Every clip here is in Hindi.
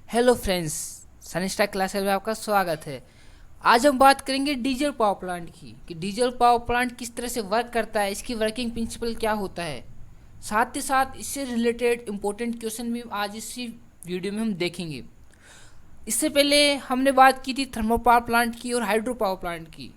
हेलो फ्रेंड्स, सनिस्टा क्लासेस में आपका स्वागत है। आज हम बात करेंगे डीजल पावर प्लांट की कि डीजल पावर प्लांट किस तरह से वर्क करता है, इसकी वर्किंग प्रिंसिपल क्या होता है। साथ ही साथ इससे रिलेटेड इम्पोर्टेंट क्वेश्चन भी आज इसी वीडियो में हम देखेंगे। इससे पहले हमने बात की थी थर्मल पावर प्लांट की और हाइड्रो पावर प्लांट की।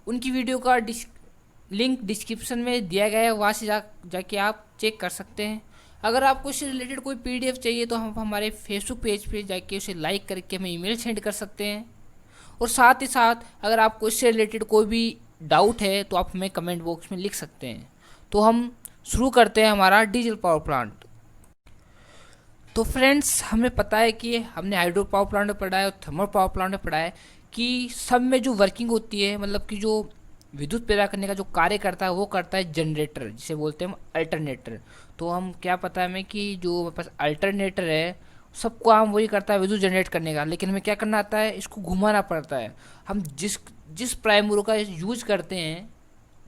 उनकी वीडियो का लिंक डिस्क्रिप्शन में दिया गया है, वहाँ से जाके आप चेक कर सकते हैं। अगर आपको इससे रिलेटेड कोई पीडीएफ चाहिए तो हम हमारे फेसबुक पेज पे जाके उसे लाइक करके हमें ईमेल सेंड कर सकते हैं। और साथ ही साथ अगर आपको इससे रिलेटेड कोई भी डाउट है तो आप हमें कमेंट बॉक्स में लिख सकते हैं। तो हम शुरू करते हैं हमारा डीजल पावर प्लांट। तो फ्रेंड्स, हमें पता है कि हमने हाइड्रो पावर प्लांट में पढ़ा है और थर्मल पावर प्लांट में पढ़ा है कि सब में जो वर्किंग होती है, मतलब कि जो विद्युत पैदा करने का जो कार्य करता है वो करता है जनरेटर, जिसे बोलते हैं हम अल्टरनेटर। तो हम क्या पता है हमें कि जो हमारे पास अल्टरनेटर है सब काम वही करता है विद्युत जनरेट करने का, लेकिन हमें क्या करना आता है, इसको घुमाना पड़ता है। हम जिस जिस प्राइम मूवर का यूज करते हैं,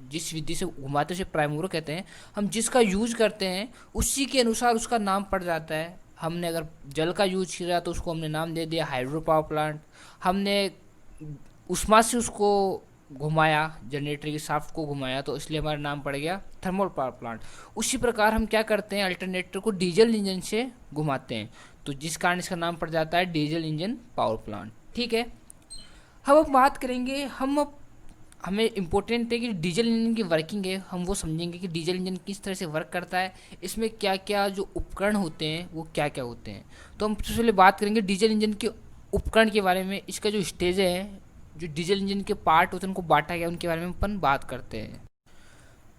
जिस विधि से घुमाते उसे प्राइम मूवर कहते हैं, हम जिसका यूज करते हैं उसी के अनुसार उसका नाम पड़ जाता है। हमने अगर जल का यूज किया तो उसको हमने नाम दे दिया हाइड्रो पावर प्लांट। हमने उष्मा से उसको घुमाया, जनरेटर की शाफ्ट को घुमाया, तो इसलिए हमारा नाम पड़ गया थर्मल पावर प्लांट। उसी प्रकार हम क्या करते हैं, अल्टरनेटर को डीजल इंजन से घुमाते हैं, तो जिस कारण इसका नाम पड़ जाता है डीजल इंजन पावर प्लांट। ठीक है, अब बात करेंगे हम अब हमें इम्पोर्टेंट है कि डीजल इंजन की वर्किंग है, हम वो समझेंगे कि डीजल इंजन किस तरह से वर्क करता है, इसमें क्या क्या जो उपकरण होते हैं वो क्या क्या होते हैं। तो हम सबसे पहले बात करेंगे डीजल इंजन के उपकरण के बारे में। इसका जो स्टेज है, जो डीजल इंजन के पार्ट होते हैं उनको बांटा गया, उनके बारे में अपन बात करते हैं।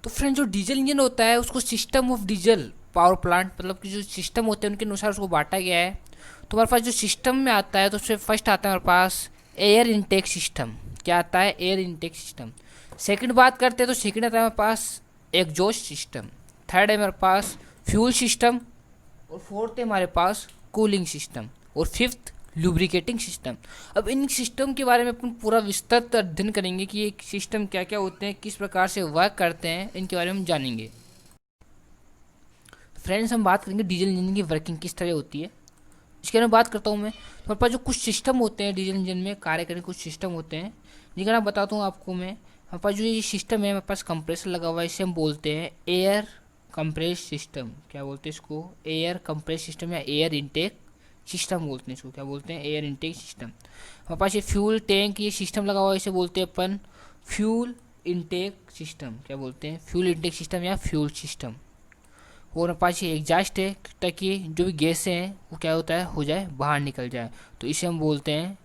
तो फ्रेंड, जो डीजल इंजन होता है उसको system of diesel power plant, मतलब कि जो सिस्टम होते हैं उनके अनुसार उसको बांटा गया है। तो हमारे पास जो सिस्टम में आता है तो उससे फर्स्ट आता है हमारे पास एयर इनटेक सिस्टम। क्या आता है? Air intake system. सेकंड बात करते हैं तो सेकंड आता है हमारे पास एग्जॉस्ट सिस्टम। थर्ड है हमारे पास फ्यूल सिस्टम। और फोर्थ है हमारे पास कूलिंग सिस्टम। और फिफ्थ लुब्रिकेटिंग सिस्टम। अब इन सिस्टम के बारे में अपन पूरा विस्तृत अध्ययन करेंगे कि ये सिस्टम क्या क्या होते हैं, किस प्रकार से वर्क करते हैं, इनके बारे में हम जानेंगे। फ्रेंड्स, हम बात करेंगे डीजल इंजन की वर्किंग किस तरह होती है, इसके बारे में बात करता हूँ मैं। तो हमारे पास जो कुछ सिस्टम होते हैं डीजल इंजन में कार्य करने कुछ सिस्टम होते हैं, जिनका नाम बताता हूँ आपको मैं। हमारे पास जो ये सिस्टम है, हमारे पास कंप्रेसर लगा हुआ है, इसे हम बोलते हैं एयर कंप्रेस सिस्टम। क्या बोलते हैं इसको? एयर कंप्रेस सिस्टम या एयर इनटेक सिस्टम बोलते हैं इसको। क्या बोलते हैं? Air intake system. हमारे पास ये फ्यूल टैंक ये सिस्टम लगा हुआ है, इसे बोलते हैं अपन फ्यूल इनटेक सिस्टम। क्या बोलते हैं? फ्यूल इनटेक सिस्टम या फ्यूल सिस्टम। और हमारे पास ये एग्जॉस्ट है ताकि जो भी गैसें हैं वो क्या होता है, हो जाए, बाहर निकल जाए, तो इसे हम बोलते हैं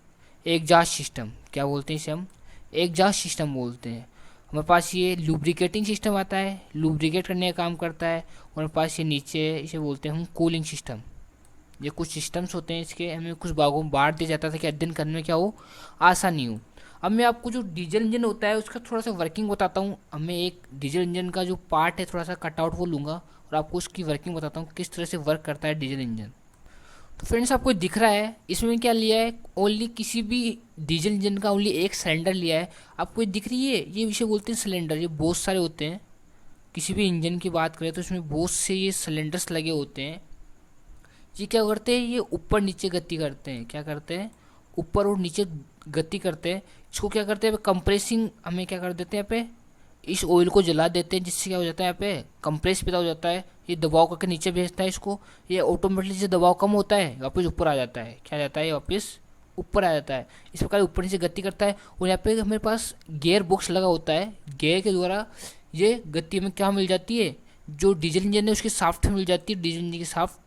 एग्जॉस्ट सिस्टम। क्या बोलते हैं? इसे हम एग्जॉस्ट सिस्टम बोलते हैं। हमारे पास ये लुब्रिकेटिंग सिस्टम आता है, लुब्रिकेट करने का काम करता है। और हमारे पास ये नीचे है, इसे बोलते हैं हम कूलिंग सिस्टम। ये कुछ सिस्टम्स होते हैं, इसके हमें कुछ भागों में बांट दिया जाता था कि अध्ययन करने में क्या हो, आसानी हो। अब मैं आपको जो डीजल इंजन होता है उसका थोड़ा सा वर्किंग बताता हूँ। अब मैं एक डीजल इंजन का जो पार्ट है थोड़ा सा कटआउट वो लूँगा और आपको उसकी वर्किंग बताता हूँ किस तरह से वर्क करता है डीजल इंजन। तो फ्रेंड्स, आपको दिख रहा है इसमें क्या लिया है, ओनली किसी भी डीजल इंजन का ओनली एक सिलेंडर लिया है। आपको ये दिख रही है, ये विषय बोलते हैं सिलेंडर। ये बहुत सारे होते हैं, किसी भी इंजन की बात करें तो इसमें बहुत से ये सिलेंडर्स लगे होते हैं। ये क्या करते हैं, ये ऊपर नीचे गति करते हैं। क्या करते हैं? ऊपर और नीचे गति करते हैं। इसको क्या करते हैं, कंप्रेसिंग हमें क्या कर देते हैं, यहाँ पे इस ऑयल को जला देते हैं, जिससे क्या हो जाता है, यहाँ पे कंप्रेस पैदा हो जाता है। ये दबाव करके नीचे भेजता है इसको, ये ऑटोमेटिकली से दबाव कम होता है वापस ऊपर आ जाता है। क्या जाता है? वापस ऊपर आ जाता है। इस प्रकार ऊपर नीचे गति करता है। और यहाँ पे हमारे पास गियर बॉक्स लगा होता है, गियर के द्वारा ये गति हमें क्या मिल जाती है, जो डीजल इंजन है उसकी साफ्ट मिल जाती है, डीजल इंजन की साफ्ट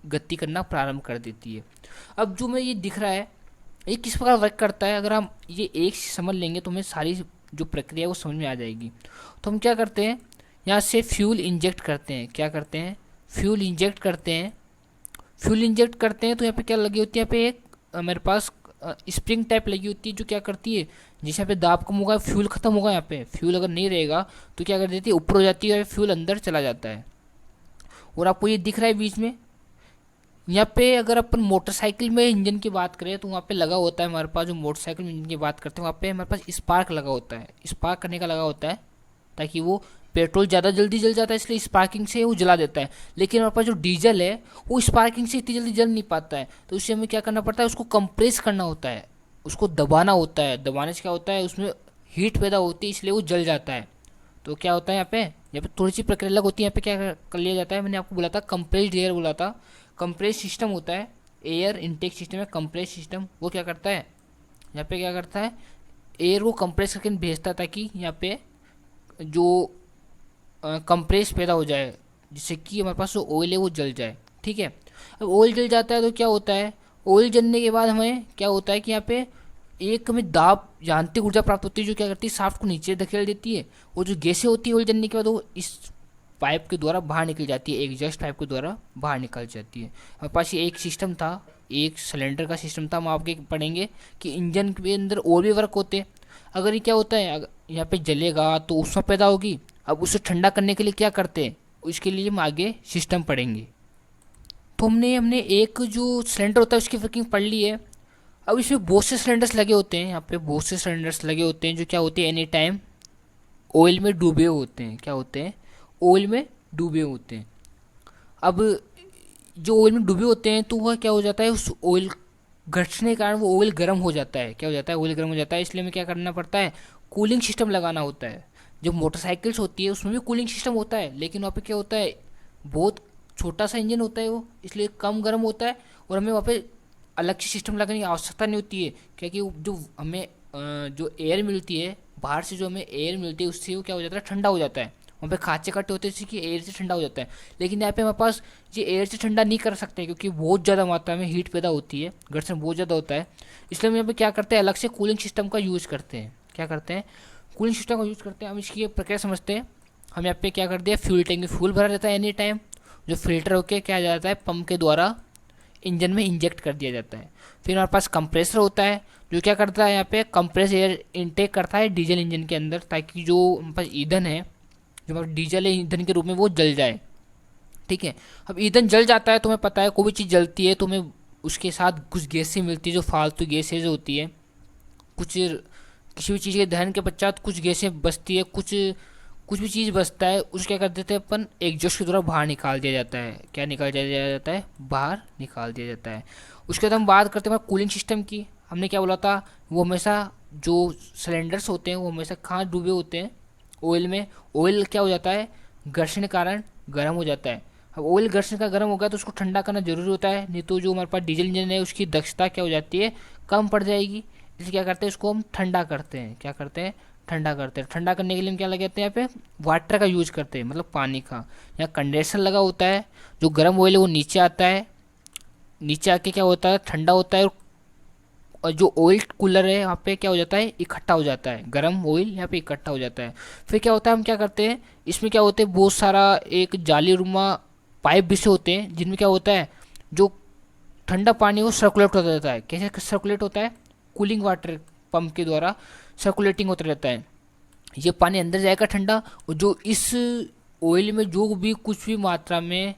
गति करना प्रारंभ कर देती है। अब जो मैं ये दिख रहा है ये किस प्रकार वर्क करता है, अगर हम ये एक समझ लेंगे तो हमें सारी जो प्रक्रिया है वो समझ में आ जाएगी। तो हम क्या करते हैं, यहाँ से फ्यूल इंजेक्ट करते हैं। क्या करते हैं? फ्यूल इंजेक्ट करते हैं। फ्यूल इंजेक्ट करते हैं तो यहाँ पे क्या लगी होती है, यहाँ पे एक मेरे पास स्प्रिंग टाइप लगी होती है जो क्या करती है, जिस यहाँ पे दाब कम होगा फ्यूल खत्म होगा, यहाँ पे फ्यूल अगर नहीं रहेगा तो क्या कर देती है, ऊपर हो जाती है और फ्यूल अंदर चला जाता है। और आपको ये दिख रहा है बीच में, यहाँ पे अगर अपन मोटरसाइकिल में इंजन की बात करें तो वहाँ पे लगा होता है हमारे पास, जो मोटरसाइकिल में इंजन की बात करते हैं वहाँ पे हमारे पास स्पार्क लगा होता है, स्पार्क करने का लगा होता है ताकि वो पेट्रोल ज़्यादा जल्दी जल जाता है, इसलिए स्पार्किंग से वो जला देता है। लेकिन हमारे पास जो डीजल है वो स्पार्किंग से इतनी जल्दी जल नहीं पाता है, तो उससे हमें क्या करना पड़ता है, उसको कंप्रेस करना होता है, उसको दबाना होता है। दबाने से क्या होता है, उसमें हीट पैदा होती है, इसलिए वो जल जाता है। तो क्या होता है यहाँ पे थोड़ी सी प्रक्रिया अलग होती है। यहाँ पे क्या कर लिया जाता है, मैंने आपको बोला था कंप्रेस्ड एयर बोला था, कंप्रेस सिस्टम होता है, एयर इनटेक सिस्टम है कंप्रेस सिस्टम। वो क्या करता है, यहाँ पे क्या करता है, एयर को कंप्रेस करके भेजता है ताकि यहाँ पे जो कंप्रेस पैदा हो जाए, जिससे कि हमारे पास जो ऑयल है वो जल जाए। ठीक है, अब ऑयल जल जाता है तो क्या होता है, ऑयल जलने के बाद हमें क्या होता है कि यहाँ पे एक हमें दाब यांत्रिक ऊर्जा प्राप्त होती है, जो क्या करती है, शाफ्ट को नीचे धकेल देती है। और जो गैसें होती है ऑयल जलने के बाद वो इस पाइप के द्वारा बाहर निकल जाती है, एग्जॉस्ट पाइप के द्वारा बाहर निकल जाती है। हमारे पास ये एक सिस्टम था, एक सिलेंडर का सिस्टम था। हम आपके पढ़ेंगे कि इंजन के अंदर और भी वर्क होते हैं। अगर ये क्या होता है, यहाँ पे जलेगा तो ऊष्मा पैदा होगी। अब उसे ठंडा करने के लिए क्या करते हैं, उसके लिए हम आगे सिस्टम पढ़ेंगे। तो हमने एक जो सिलेंडर होता है उसकी वर्किंग पढ़ ली है। अब इसमें बहुत से सिलेंडर्स लगे होते हैं, यहाँ पे बहुत से सिलेंडर्स लगे होते हैं जो क्या होते हैं, एनी टाइम ऑयल में डूबे होते हैं। क्या होते हैं, ऑयल में डूबे होते हैं। अब जो ऑयल में डूबे होते हैं तो वह क्या हो जाता है, उस ऑयल घटने के कारण वो ऑयल गर्म हो जाता है। क्या हो जाता है, ऑयल गर्म हो जाता है, इसलिए हमें क्या करना पड़ता है, कूलिंग सिस्टम लगाना होता है। जो मोटरसाइकिल्स होती है उसमें भी कूलिंग सिस्टम होता है, लेकिन वहाँ पे क्या होता है, बहुत छोटा सा इंजन होता है वो, इसलिए कम गर्म होता है। और हमें वहाँ पे अलग से सिस्टम लगाने की आवश्यकता नहीं होती है, क्योंकि जो हमें जो एयर मिलती है बाहर से, जो हमें एयर मिलती है उससे वो क्या हो जाता है, ठंडा हो जाता है। वहाँ पे खाँचे कट्टे होते हैं जिससे कि एयर से ठंडा हो जाता है। लेकिन यहाँ पे हमारे पास ये एयर से ठंडा नहीं कर सकते, क्योंकि बहुत ज़्यादा मात्रा में हीट पैदा होती है, घर्षण बहुत ज़्यादा होता है। इसलिए हम यहाँ पे क्या करते हैं, अलग से कूलिंग सिस्टम का यूज़ करते हैं। क्या करते हैं, कूलिंग सिस्टम का यूज़ करते हैं। हम इसकी प्रक्रिया समझते हैं। हम यहाँ पे क्या करते हैं, फ्यूल टैंक में फ्यूल भरा रहता है एनी टाइम, जो फिल्टर होकर क्या जाता है, पंप के द्वारा इंजन में इंजेक्ट कर दिया जाता है। फिर हमारे पास कंप्रेसर होता है, जो क्या करता है, यहाँ पे कंप्रेस एयर इनटेक करता है डीजल इंजन के अंदर, ताकि जो हमारे पास ईंधन है, जो हमारा डीजल है ईंधन के रूप में, वो जल जाए। ठीक है, अब ईंधन जल जाता है तो हमें पता है कोई भी चीज़ जलती है तो हमें उसके साथ कुछ गैसें मिलती है, जो फालतू गैसेज होती है। कुछ किसी भी चीज़ के दहन के पश्चात कुछ गैसें बचती है, कुछ भी चीज़ बचता है, उसको क्या कर देते हैं अपन, एग्जॉस्ट के द्वारा बाहर निकाल दिया जाता है। क्या निकाल दिया जाता है, बाहर निकाल दिया जाता है। उसके बाद हम बात करते हैं कूलिंग सिस्टम की। हमने क्या बोला था, वो हमेशा जो सिलेंडर्स होते हैं वो हमेशा कहाँ डूबे होते हैं, ऑयल में। ऑयल क्या हो जाता है, घर्षण के कारण गर्म हो जाता है। अब ऑयल घर्षण का गर्म हो गया तो उसको ठंडा करना जरूरी होता है, नहीं तो जो हमारे पास डीजल इंजन है उसकी दक्षता क्या हो जाती है, कम पड़ जाएगी। इसलिए क्या करते हैं, उसको हम ठंडा करते हैं। क्या करते हैं, ठंडा करते हैं। ठंडा करने के लिए हम क्या लगाते हैं, यहाँ पे वाटर का यूज करते हैं, मतलब पानी का। यहाँ कंडेंसर लगा होता है, जो गर्म ऑयल है वो नीचे आता है, नीचे आके क्या होता है, ठंडा होता है। और जो ऑयल कूलर है यहाँ पे क्या हो जाता है, इकट्ठा हो जाता है, गर्म ऑयल यहाँ पे इकट्ठा हो जाता है। फिर क्या होता है, हम क्या करते हैं, इसमें क्या होते हैं, बहुत सारा एक जाली रुमा पाइप भी से होते हैं, जिनमें क्या होता है, जो ठंडा पानी वो सर्कुलेट होता रहता है। कैसे सर्कुलेट होता है, कूलिंग वाटर पंप के द्वारा सर्कुलेटिंग होता रहता है। ये पानी अंदर जाएगा ठंडा, और जो इस ऑयल में जो भी कुछ भी मात्रा में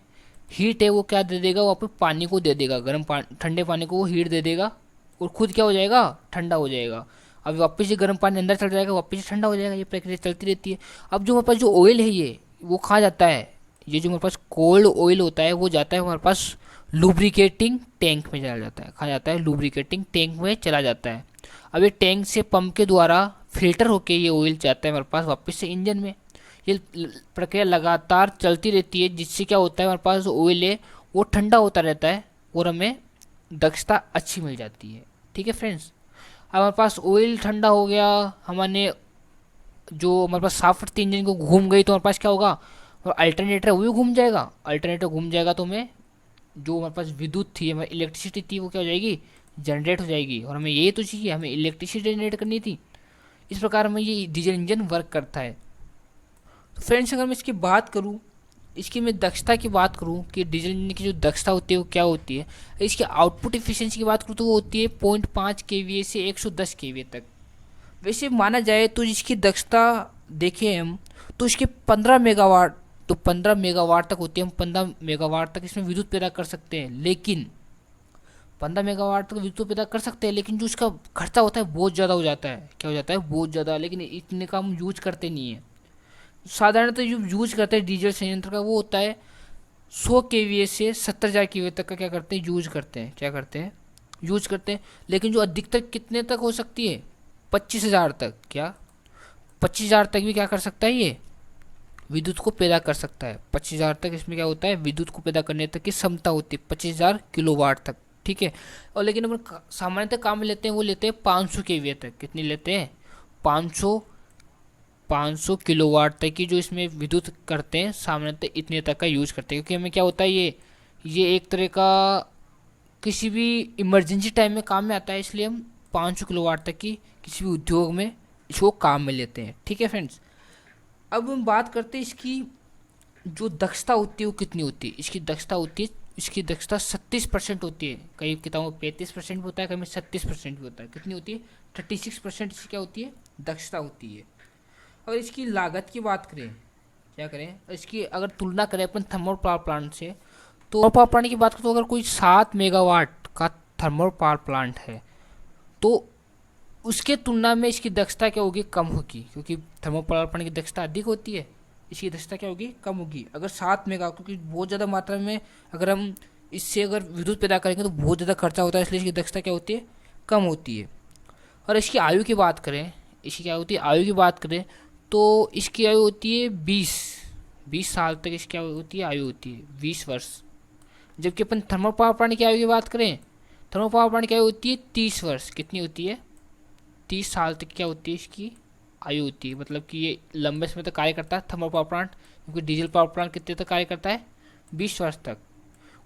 हीट है वो क्या दे देगा, वो अपने पानी को दे देगा, गर्म पानी, ठंडे पानी को वो हीट दे देगा, और खुद क्या हो जाएगा, ठंडा हो जाएगा। अब वापस से गर्म पानी अंदर चल जाएगा, वापस से ठंडा हो जाएगा। ये प्रक्रिया चलती रहती है। अब जो हमारे पास जो ऑयल है ये वो कहाँ जाता है, ये जो हमारे पास कोल्ड ऑयल होता है वो जाता है हमारे पास लुब्रिकेटिंग टैंक में चला जाता है। कहाँ जाता है, लुब्रिकेटिंग टैंक में चला जाता है। अब ये टैंक से पंप के द्वारा फिल्टर होके ये ऑयल जाता है हमारे पास वापस से इंजन में। ये प्रक्रिया लगातार चलती रहती है, जिससे क्या होता है, हमारे पास ऑयल है वो ठंडा होता रहता है और हमें दक्षता अच्छी मिल जाती है। ठीक है फ्रेंड्स, अब हमारे पास ऑयल ठंडा हो गया, हमने जो हमारे पास साफ्ट इंजन को घूम गई, तो हमारे पास क्या होगा, और अल्टरनेटर वो भी घूम जाएगा। अल्टरनेटर घूम जाएगा तो हमें जो हमारे पास विद्युत थी, हमारी इलेक्ट्रिसिटी थी, वो क्या हो जाएगी, जनरेट हो जाएगी। और हमें ये तो चाहिए, हमें इलेक्ट्रिसिटी जनरेट करनी थी। इस प्रकार में ये डीजल इंजन वर्क करता है। तो फ्रेंड्स, अगर मैं इसकी बात करूँ, इसकी मैं दक्षता की बात करूँ कि डीजल इंजन की जो दक्षता होती है वो क्या होती है, इसकी आउटपुट एफिशिएंसी की बात करूँ तो वो होती है 0.5 kVA से 110 kVA तक। वैसे माना जाए तो इसकी दक्षता देखें हम तो इसके 15 मेगावाट, तो 15 मेगावाट तक होती है। हम 15 मेगावाट तक इसमें विद्युत पैदा कर सकते हैं, लेकिन 15 मेगावाट तक विद्युत पैदा कर सकते हैं, लेकिन जो इसका खर्चा होता है बहुत ज़्यादा हो जाता है। क्या हो जाता है, बहुत ज़्यादा, लेकिन इतने का हम यूज करते नहीं है। साधारणतः जो यूज करते हैं डीजल संयंत्र का वो होता है 100 केवीए से 70,000 केवीए तक का क्या करते हैं यूज करते हैं, क्या करते हैं यूज करते हैं। लेकिन जो अधिकतर कितने तक हो सकती है, 25,000 तक, क्या 25,000 तक भी क्या कर सकता है ये विद्युत को पैदा कर सकता है। 25,000 तक इसमें क्या होता है विद्युत को पैदा करने तक की क्षमता होती है 25,000 किलोवाट तक, ठीक है। और लेकिन अपन सामान्यतः काम में लेते हैं वो लेते हैं 500 केवीए तक, कितनी लेते हैं 500 किलोवाट तक की जो इसमें विद्युत करते हैं सामान्यतः इतने तक का यूज करते हैं। क्योंकि हमें क्या होता है ये एक तरह का किसी भी इमरजेंसी टाइम में काम में आता है, इसलिए हम 500 किलोवाट तक की किसी भी उद्योग में इसको काम में लेते हैं, ठीक है फ्रेंड्स। अब हम बात करते हैं इसकी जो दक्षता होती है वो कितनी होती है। इसकी दक्षता 37% होती है, कई किताबों में 35% भी होता है, कई में 37% भी होता है। कितनी होती है 36% इसकी क्या होती है दक्षता होती है। अगर इसकी लागत की बात करें, क्या करें इसकी अगर तुलना करें अपन थर्मल पावर प्लांट से, तो थर्मल पावर प्लांट की बात करें तो अगर कोई 7 मेगावाट का थर्मल पावर प्लांट है तो उसके तुलना में इसकी दक्षता क्या होगी कम होगी, क्योंकि थर्मल पावर प्लांट की दक्षता अधिक होती है, इसकी दक्षता क्या होगी कम होगी। अगर 7 मेगा, क्योंकि बहुत ज़्यादा मात्रा में अगर हम इससे अगर विद्युत पैदा करेंगे तो बहुत ज़्यादा खर्चा होता है, इसलिए इसकी दक्षता क्या होती है कम होती है। और इसकी आयु की बात करें, इसकी क्या होती है आयु की बात करें तो इसकी आयु होती है 20 साल तक इसकी आयु होती है, आयु होती है 20 वर्ष। जबकि अपन थर्मल पावर प्लांट की आयु की बात करें, थर्मल पावर प्लांट की आयु होती है 30 वर्ष, कितनी होती है 30 साल तक क्या होती है इसकी आयु होती है। मतलब कि ये लंबे समय तक कार्य करता है थर्मल पावर प्लांट, क्योंकि डीजल पावर प्लांट कितने तक कार्य करता है 20 वर्ष तक।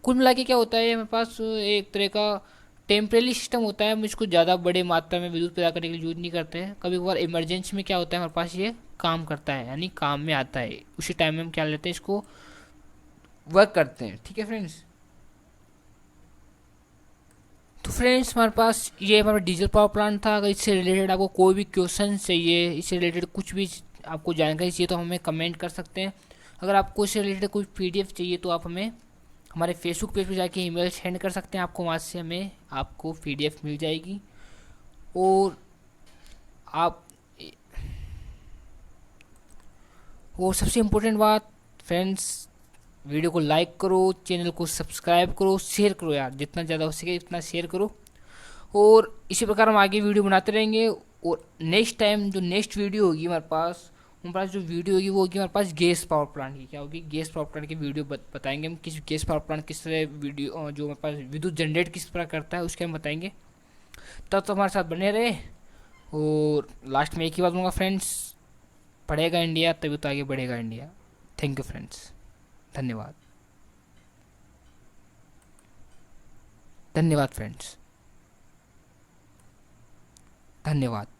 कुल मिला के क्या होता है हमारे पास एक तरह का टेम्परेरी सिस्टम होता है, हम इसको ज़्यादा बड़े मात्रा में विद्युत पैदा करने के लिए यूज नहीं करते हैं। कभी कभार इमरजेंसी में क्या होता है हमारे पास ये काम करता है, यानी काम में आता है, उसी टाइम में हम क्या लेते हैं इसको वर्क करते हैं, ठीक है फ्रेंड्स। तो फ्रेंड्स हमारे पास ये हमारा डीजल पावर प्लांट था। अगर इससे रिलेटेड आपको कोई भी क्वेश्चन चाहिए, इससे रिलेटेड कुछ भी आपको जानकारी चाहिए तो हमें कमेंट कर सकते हैं। अगर आपको इससे रिलेटेड कोई पीडीएफ चाहिए तो आप हमें हमारे फेसबुक पेज पर जाके ईमेल सेंड कर सकते हैं, आपको वहाँ से हमें आपको पीडीएफ मिल जाएगी। और आप और सबसे इम्पोर्टेंट बात फ्रेंड्स, वीडियो को लाइक करो, चैनल को सब्सक्राइब करो, शेयर करो यार, जितना ज़्यादा हो सके इतना शेयर करो। और इसी प्रकार हम आगे वीडियो बनाते रहेंगे। और नेक्स्ट टाइम जो नेक्स्ट वीडियो होगी हमारे पास जो वीडियो होगी वो होगी हमारे पास गैस पावर प्लांट की। क्या होगी गैस पावर प्लांट की वीडियो बताएंगे हम, किस गैस पावर प्लांट किस तरह वीडियो जो हमारे पास विद्युत जनरेट किस तरह करता है उसके हम बताएंगे। तब तो हमारे साथ बने रहे। और लास्ट में एक ही बात बोलूँगा फ्रेंड्स, पढ़ेगा इंडिया तभी तो आगे बढ़ेगा इंडिया। थैंक यू फ्रेंड्स, धन्यवाद। धन्यवाद फ्रेंड्स, धन्यवाद।